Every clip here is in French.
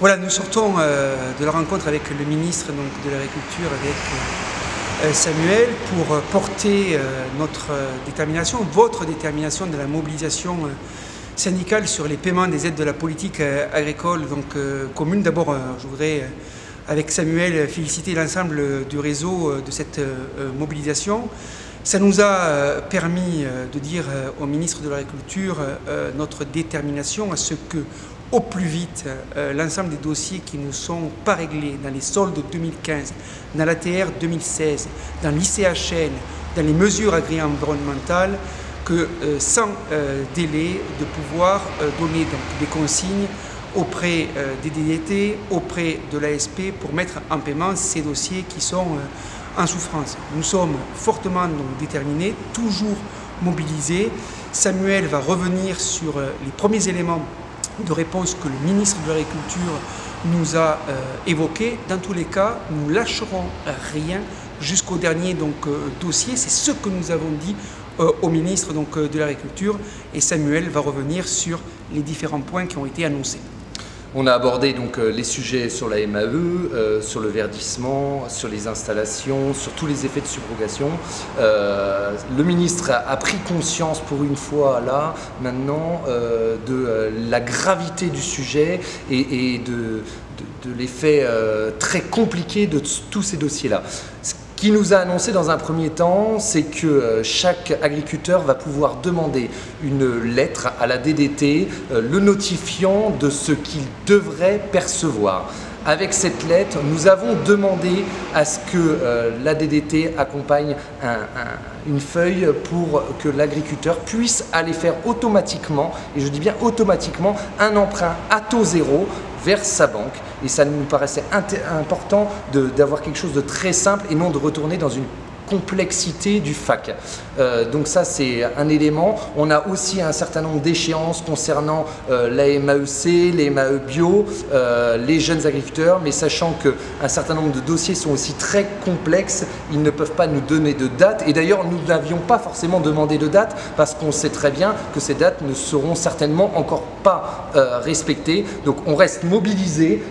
Voilà, nous sortons de la rencontre avec le ministre de l'Agriculture, avec Samuel, pour porter notre détermination, votre détermination de la mobilisation syndicale sur les paiements des aides de la politique agricole commune. D'abord, je voudrais, avec Samuel, féliciter l'ensemble du réseau de cette mobilisation. Ça nous a permis de dire au ministre de l'Agriculture notre détermination à ce que, au plus vite, l'ensemble des dossiers qui ne sont pas réglés dans les soldes 2015, dans l'ATR 2016, dans l'ICHN, dans les mesures agri-environnementales, que sans délai de pouvoir donner des consignes auprès des DDT, auprès de l'ASP pour mettre en paiement ces dossiers qui sont en souffrance. Nous sommes fortement déterminés, toujours mobilisés. Samuel va revenir sur les premiers éléments de réponse que le ministre de l'Agriculture nous a évoqués. Dans tous les cas, nous ne lâcherons rien jusqu'au dernier dossier. C'est ce que nous avons dit au ministre de l'Agriculture, et Samuel va revenir sur les différents points qui ont été annoncés. On a abordé les sujets sur la MAE, sur le verdissement, sur les installations, sur tous les effets de subrogation. Le ministre a pris conscience pour une fois là, maintenant, de la gravité du sujet et de l'effet très compliqué de tous ces dossiers-là. Ce qu'il nous a annoncé dans un premier temps, c'est que chaque agriculteur va pouvoir demander une lettre à la DDT le notifiant de ce qu'il devrait percevoir. Avec cette lettre, nous avons demandé à ce que la DDT accompagne une feuille pour que l'agriculteur puisse aller faire automatiquement, et je dis bien automatiquement, un emprunt à taux zéro vers sa banque. Et ça nous paraissait important d'avoir quelque chose de très simple et non de retourner dans une complexité du FAC. Donc ça, c'est un élément. On a aussi un certain nombre d'échéances concernant la MAEC, les MAE bio, les jeunes agriculteurs, mais sachant qu'un certain nombre de dossiers sont aussi très complexes, ils ne peuvent pas nous donner de date. Et d'ailleurs, nous n'avions pas forcément demandé de date parce qu'on sait très bien que ces dates ne seront certainement encore pas respectées. Donc on reste mobilisé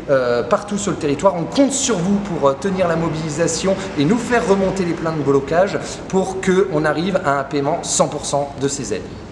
partout sur le territoire. On compte sur vous pour tenir la mobilisation et nous faire remonter les plaintes de blocage pour qu'on arrive à un paiement 100% de ces aides.